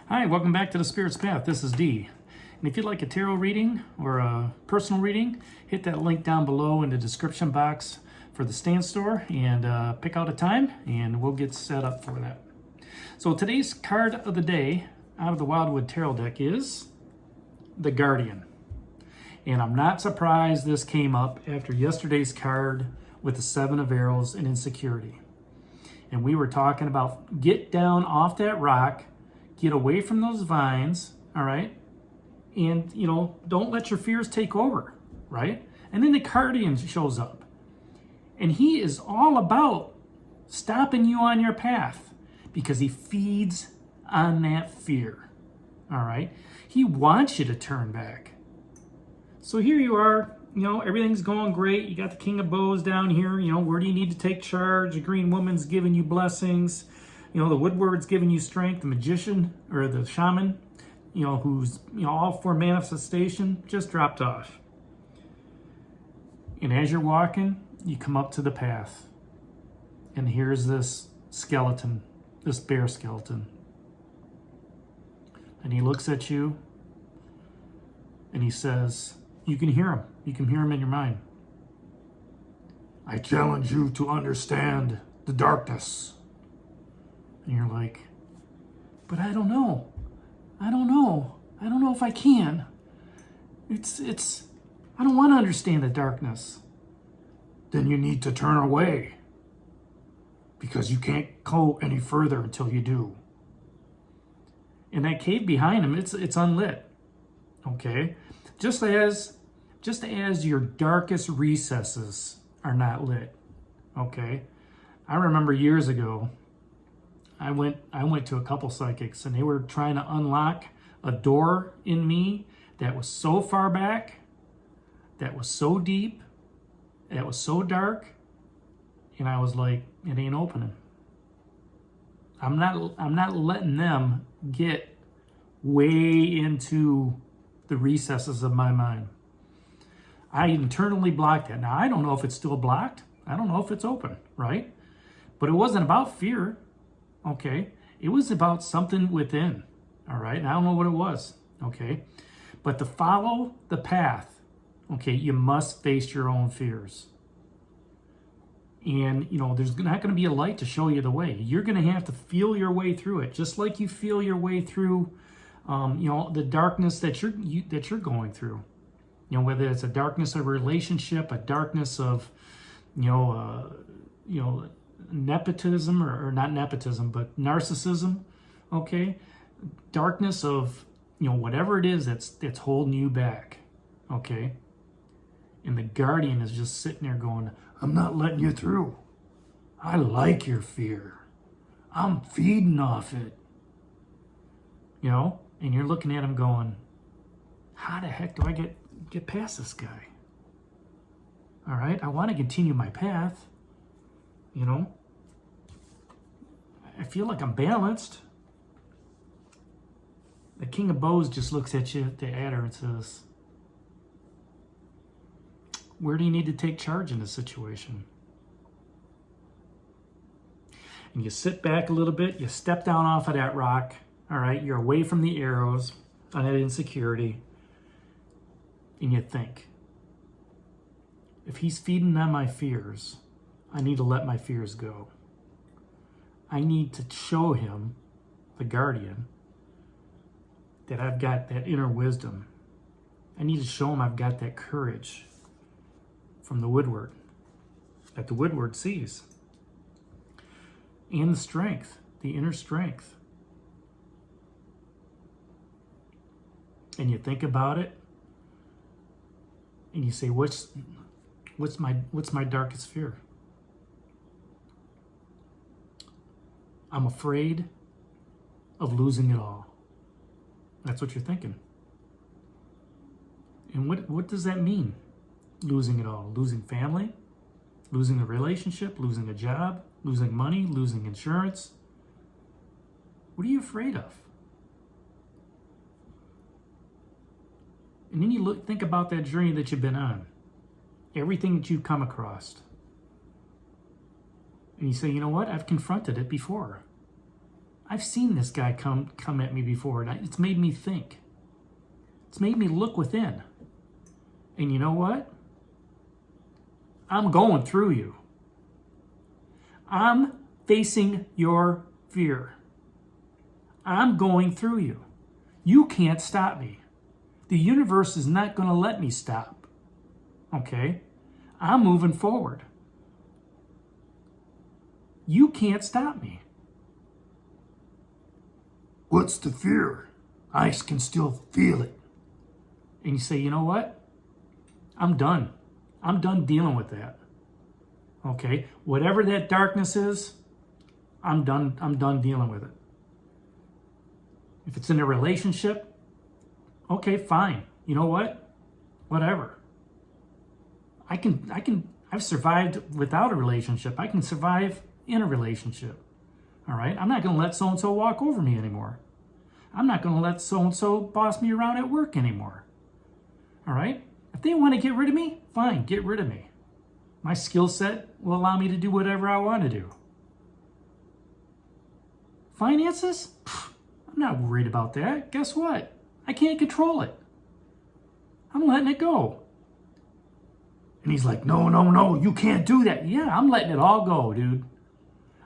Hi, welcome back to the Spirit's Path. This is Dee. And if you'd like a tarot reading or a personal reading, hit that link down below in the description box for the stand store and pick out a time and we'll get set up for that. So today's card of the day out of the Wildwood Tarot deck is the Guardian. And I'm not surprised this came up after yesterday's card with the Seven of Arrows and insecurity. And we were talking about get down off that rock, get away from those vines, all right? And, don't let your fears take over, right? And then the Guardian shows up. And he is all about stopping you on your path because he feeds on that fear, all right? He wants you to turn back. So here you are, everything's going great. You got the King of Bows down here. Where do you need to take charge? The Green Woman's giving you blessings. The Woodward's giving you strength. The Magician, or the Shaman, who's, all for manifestation, just dropped off. And as you're walking, you come up to the path. And here's this skeleton, this bear skeleton. And he looks at you, and he says, you can hear him. You can hear him in your mind. I challenge you to understand the darkness. And you're like, but I don't know. I don't know if I can. I don't want to understand the darkness. Then you need to turn away. Because you can't go any further until you do. And that cave behind him, it's unlit. Okay? Just as your darkest recesses are not lit. Okay? I remember years ago, I went to a couple psychics and they were trying to unlock a door in me that was so far back, that was so deep, that was so dark, and I was like, it ain't opening. I'm not letting them get way into the recesses of my mind. I internally blocked that. Now, I don't know if it's still blocked. I don't know if it's open, right? But it wasn't about fear. Okay, it was about something within, all right? And I don't know what it was, okay? But to follow the path, okay, you must face your own fears. And, there's not going to be a light to show you the way. You're going to have to feel your way through it, just like you feel your way through, the darkness that you're going through. Whether it's a darkness of a relationship, a darkness of, nepotism or not nepotism, but narcissism, okay? Darkness of, whatever it is that's holding you back, okay? And the Guardian is just sitting there going, I'm not letting you through. I like your fear. I'm feeding off it. And you're looking at him going, how the heck do I get past this guy? All right, I want to continue my path. I feel like I'm balanced. The King of Bows just looks at you, the adder, and says, where do you need to take charge in this situation? And you sit back a little bit, you step down off of that rock, all right, you're away from the arrows on that insecurity, and you think, if he's feeding on my fears, I need to let my fears go. I need to show him, the Guardian, that I've got that inner wisdom. I need to show him I've got that courage from the Woodward, that the Woodward sees. And the strength, the inner strength. And you think about it, and you say, what's my darkest fear? I'm afraid of losing it all. That's what you're thinking. And what does that mean? Losing it all? Losing family? Losing a relationship? Losing a job? Losing money? Losing insurance? What are you afraid of? And then you think about that journey that you've been on. Everything that you've come across. And you say, you know what? I've confronted it before. I've seen this guy come at me before, and it's made me think. It's made me look within. And you know what? I'm going through you. I'm facing your fear. I'm going through you. You can't stop me. The universe is not going to let me stop. Okay? I'm moving forward. You can't stop me. What's the fear? I can still feel it. And you say, you know what? I'm done. I'm done dealing with that. Okay? Whatever that darkness is, I'm done dealing with it. If it's in a relationship, okay, fine. You know what? Whatever. I've survived without a relationship. I can survive in a relationship. All right? I'm not going to let so-and-so walk over me anymore. I'm not going to let so-and-so boss me around at work anymore. All right? If they want to get rid of me, fine, get rid of me. My skill set will allow me to do whatever I want to do. Finances? I'm not worried about that. Guess what? I can't control it. I'm letting it go. And he's like, no, you can't do that. Yeah, I'm letting it all go, dude.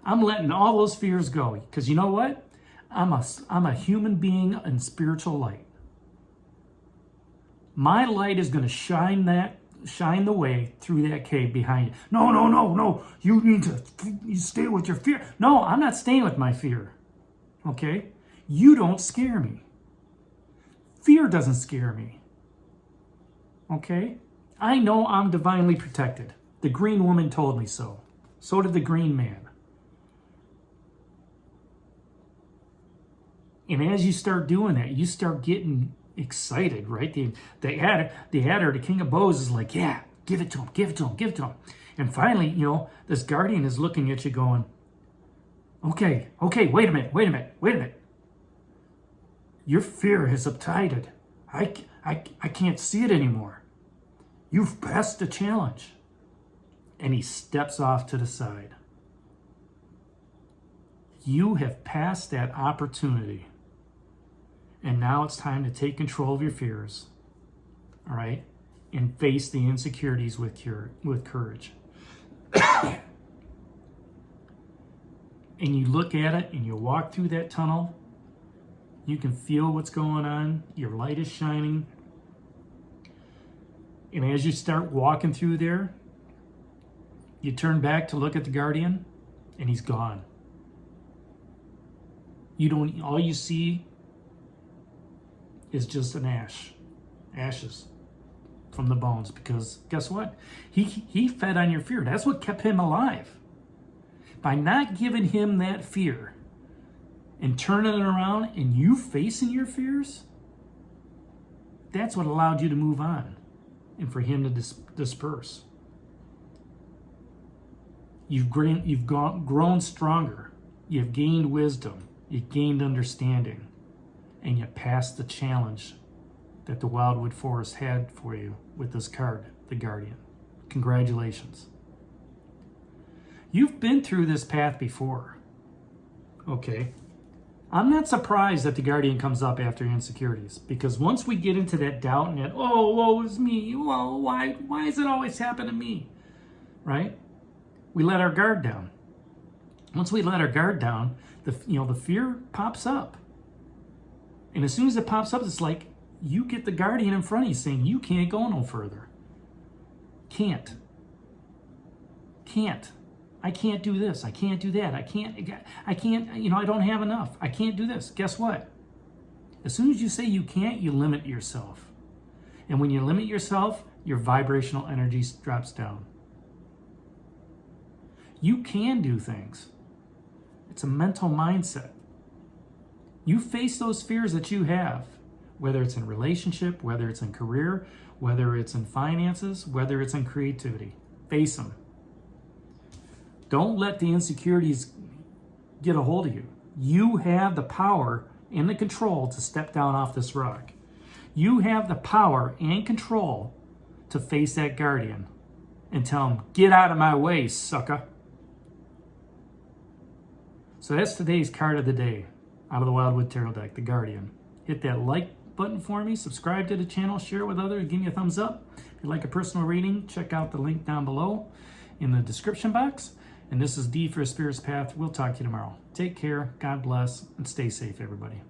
I'm letting all those fears go. Because you know what? I'm a human being in spiritual light. My light is going to shine the way through that cave behind you. No. You need to stay with your fear. No, I'm not staying with my fear. Okay? You don't scare me. Fear doesn't scare me. Okay? I know I'm divinely protected. The green woman told me so. So did the green man. And as you start doing that, you start getting excited, right? The adder, the king of bows is like, yeah, give it to him. And finally, this guardian is looking at you going, okay, wait a minute. Your fear has subsided. I can't see it anymore. You've passed the challenge. And he steps off to the side. You have passed that opportunity. And now it's time to take control of your fears, all right, and face the insecurities with courage. And you look at it and you walk through that tunnel. You can feel what's going on. Your light is shining. And as you start walking through there, you turn back to look at the guardian, and he's gone. All you see is just an ashes from the bones, because guess what? He fed on your fear. That's what kept him alive. By not giving him that fear and turning it around and you facing your fears, that's what allowed you to move on and for him to disperse. You've grown stronger. You've gained wisdom. You've gained understanding. And you passed the challenge that the Wildwood Forest had for you with this card, the Guardian. Congratulations. You've been through this path before. Okay. I'm not surprised that the Guardian comes up after insecurities, because once we get into that doubt and that, oh, woe is me, well, why does it always happen to me? Right? We let our guard down. Once we let our guard down, the fear pops up. And as soon as it pops up, it's like you get the guardian in front of you saying, you can't go no further. Can't. I can't do this. I can't do that. I can't, I don't have enough. I can't do this. Guess what? As soon as you say you can't, you limit yourself. And when you limit yourself, your vibrational energy drops down. You can do things. It's a mental mindset. You face those fears that you have, whether it's in relationship, whether it's in career, whether it's in finances, whether it's in creativity. Face them. Don't let the insecurities get a hold of you. You have the power and the control to step down off this rock. You have the power and control to face that guardian and tell him, get out of my way, sucker. So that's today's card of the day out of the Wildwood Tarot deck, the Guardian. Hit that like button for me, subscribe to the channel, share with others, give me a thumbs up. If you'd like a personal reading, check out the link down below in the description box. And this is D for a Spirit's Path. We'll talk to you tomorrow. Take care, God bless, and stay safe, everybody.